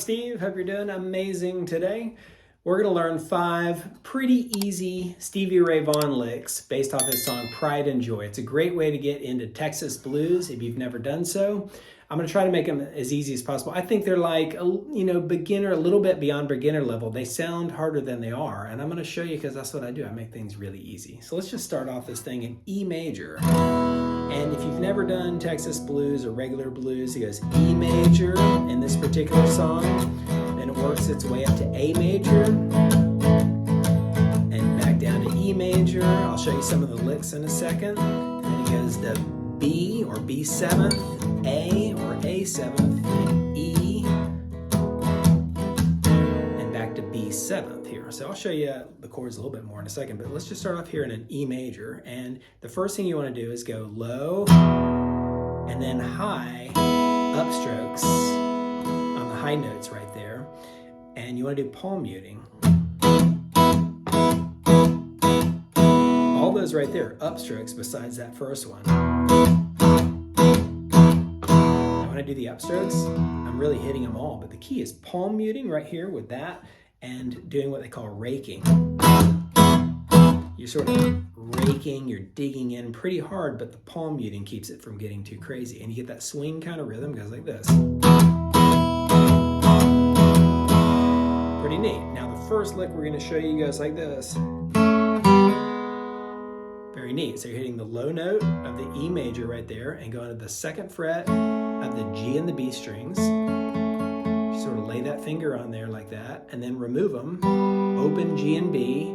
Steve. Hope you're doing amazing today. We're going to learn 5 pretty easy Stevie Ray Vaughan licks based off his song Pride and Joy. It's a great way to get into Texas blues if you've never done so. I'm going to try to make them as easy as possible. I think they're like, beginner, a little bit beyond beginner level. They sound harder than they are, and I'm going to show you because that's what I do. I make things really easy. So let's just start off this thing in E major. And if you've never done Texas blues or regular blues, it goes E major in this particular song, and it works its way up to A major, and back down to E major. I'll show you some of the licks in a second. And then it goes to B or B7, A or A7, and E, and back to B7 here. So I'll show you the chords a little bit more in a second, but let's just start off here in an E major. And the first thing you want to do is go low and then high upstrokes on the high notes right there. And you want to do palm muting. All those right there, upstrokes besides that first one. Now when I do the upstrokes, I'm really hitting them all, but the key is palm muting right here with that and doing what they call raking. You're sort of raking, you're digging in pretty hard, but the palm muting keeps it from getting too crazy. And you get that swing kind of rhythm, goes like this. Pretty neat. Now the first lick we're going to show you goes like this. Very neat. So you're hitting the low note of the E major right there and going to the 2nd fret of the G and the B strings. You sort of lay that finger on there like that and then remove them, open G and B,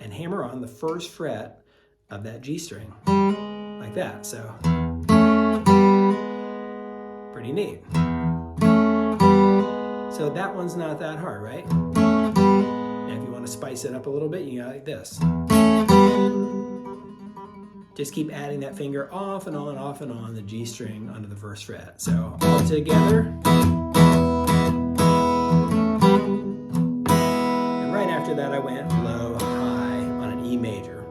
and hammer on the 1st fret of that G string like that. So pretty neat. So that one's not that hard, right? Now if you want to spice it up a little bit, you go like this. Just keep adding that finger off and on the G string onto the 1st fret. So all together. And right after that I went low, high on an E major.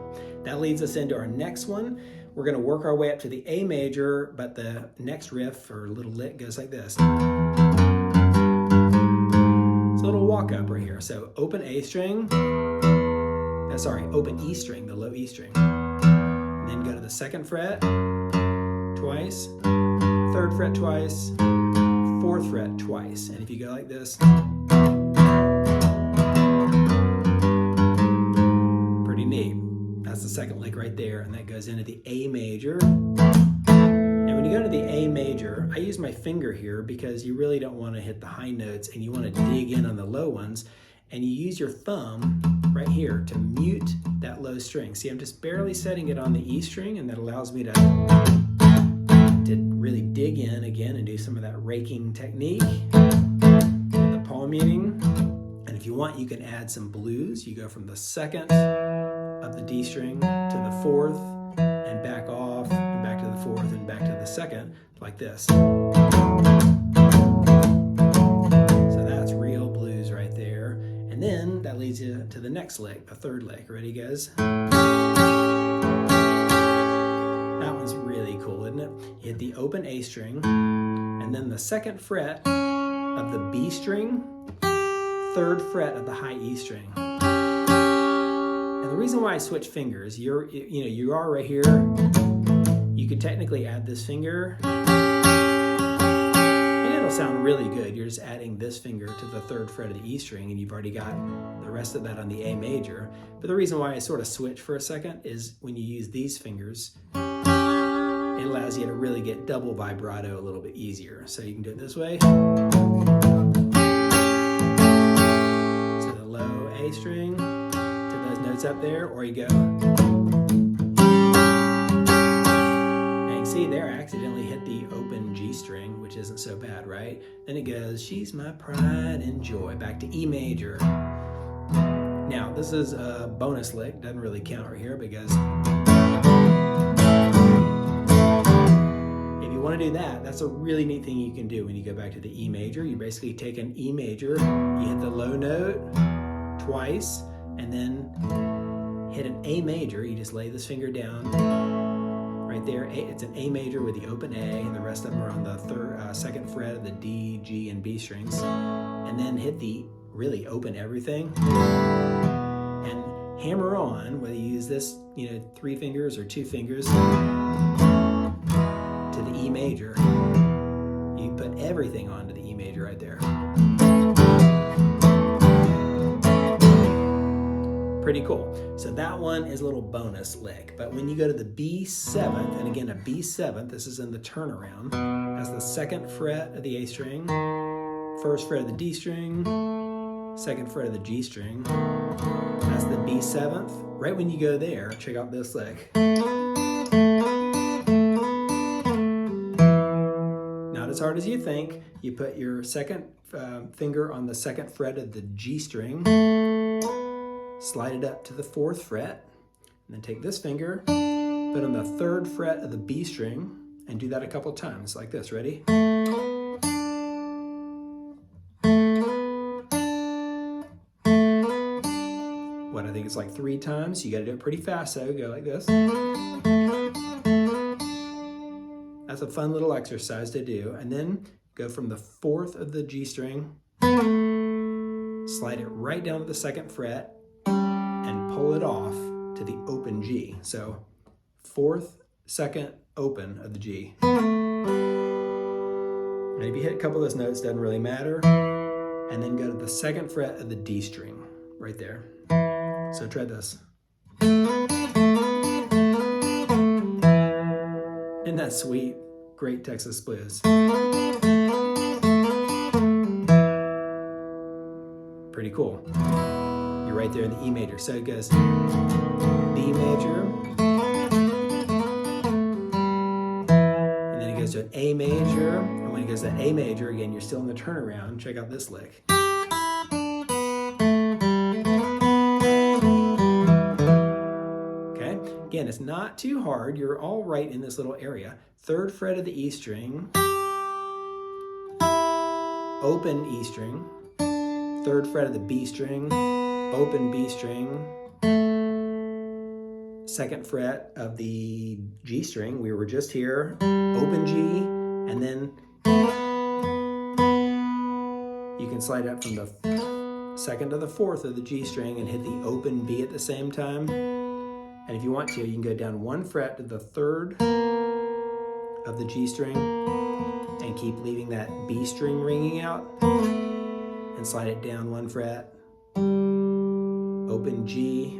That leads us into our next one. We're going to work our way up to the A major, but the next riff or little lick goes like this. It's a little walk up right here. So open A string, open E string, the low E string. Then go to the 2nd fret twice, 3rd fret twice, 4th fret twice. And if you go like this, pretty neat. That's the 2nd lick right there, and that goes into the A major. Now when you go to the A major, I use my finger here because you really don't want to hit the high notes and you want to dig in on the low ones. And you use your thumb right here to mute that low string. See, I'm just barely setting it on the E string, and that allows me to really dig in again and do some of that raking technique with the palm muting. And if you want, you can add some blues. You go from the 2nd of the D string to the 4th and back off and back to the 4th and back to the 2nd like this. So that's real blues right there. And then that leads you to the next lick, the 3rd lick. Ready, guys? That one's really cool, isn't it? You hit the open A string, and then the 2nd fret of the B string, 3rd fret of the high E string. And the reason why I switch fingers, you are right here. You could technically add this finger. It'll sound really good. You're just adding this finger to the 3rd fret of the E string, and you've already got the rest of that on the A major. But the reason why I sort of switch for a second is when you use these fingers, it allows you to really get double vibrato a little bit easier. So you can do it this way. So the low A string to those notes up there, or you go. See there, I accidentally hit the open G string, which isn't so bad, right? Then it goes, she's my pride and joy, back to E major. Now, this is a bonus lick, doesn't really count right here because if you want to do that, that's a really neat thing you can do when you go back to the E major. You basically take an E major, you hit the low note twice, and then hit an A major. You just lay this finger down, right there. It's an A major with the open A, and the rest of them are on the second fret of the D, G, and B strings. And then hit the really open everything and hammer on, whether you use this, 3 fingers or 2 fingers, to the E major. You put everything onto the E major right there. Pretty cool. So that one is a little bonus lick. But when you go to the B7th, and again a B7th, this is in the turnaround, that's the 2nd fret of the A string, 1st fret of the D string, 2nd fret of the G string. That's the B7th. Right when you go there, check out this lick. Not as hard as you think. You put your 2nd finger on the 2nd fret of the G string, slide it up to the 4th fret, and then take this finger, put on the 3rd fret of the B string, and do that a couple times like this. Ready? What, I think it's like 3 times. You got to do it pretty fast, so go like this. That's a fun little exercise to do. And then go from the 4th of the G string, slide it right down to the 2nd fret, and pull it off to the open G. So 4th, 2nd, open of the G. And if you hit a couple of those notes, doesn't really matter. And then go to the 2nd fret of the D string, right there. So try this. Isn't that sweet? Great Texas blues. Pretty cool. You're right there in the E major. So it goes B major, and then it goes to an A major, and when it goes to A major, again, you're still in the turnaround. Check out this lick. Okay, again, it's not too hard. You're all right in this little area. 3rd fret of the E string, open E string, 3rd fret of the B string, open B string, 2nd fret of the G string, we were just here, open G, and then you can slide up from the 2nd to the 4th of the G string and hit the open B at the same time. And if you want to, you can go down 1 fret to the 3rd of the G string and keep leaving that B string ringing out, and slide it down 1 fret, open G,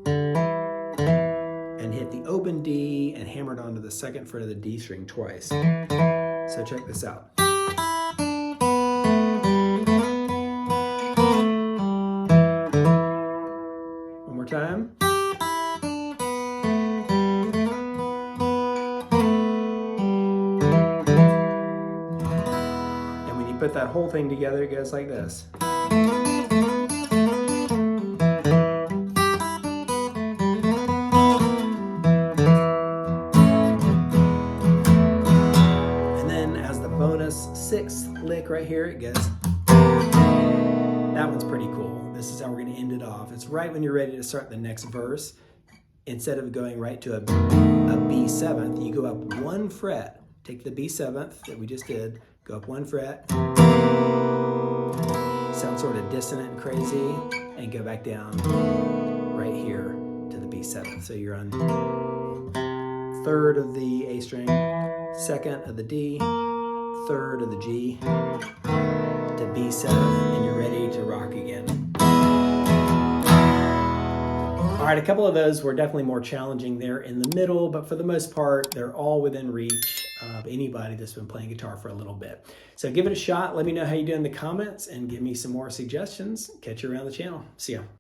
and hit the open D and hammer it onto the 2nd fret of the D string twice. So check this out. One more time. Put that whole thing together, it goes like this. And then as the bonus 6th lick right here, it goes. That one's pretty cool. This is how we're going to end it off. It's right when you're ready to start the next verse. Instead of going right to a B7th, you go up 1 fret. Take the B7th that we just did, go up 1 fret, sound sort of dissonant and crazy, and go back down right here to the B7th. So you're on 3rd of the A string, 2nd of the D, 3rd of the G, to B7, and you're ready to rock again. All right, a couple of those were definitely more challenging there in the middle, but for the most part, they're all within reach of anybody that's been playing guitar for a little bit. So give it a shot. Let me know how you do in the comments and give me some more suggestions. Catch you around the channel. See ya.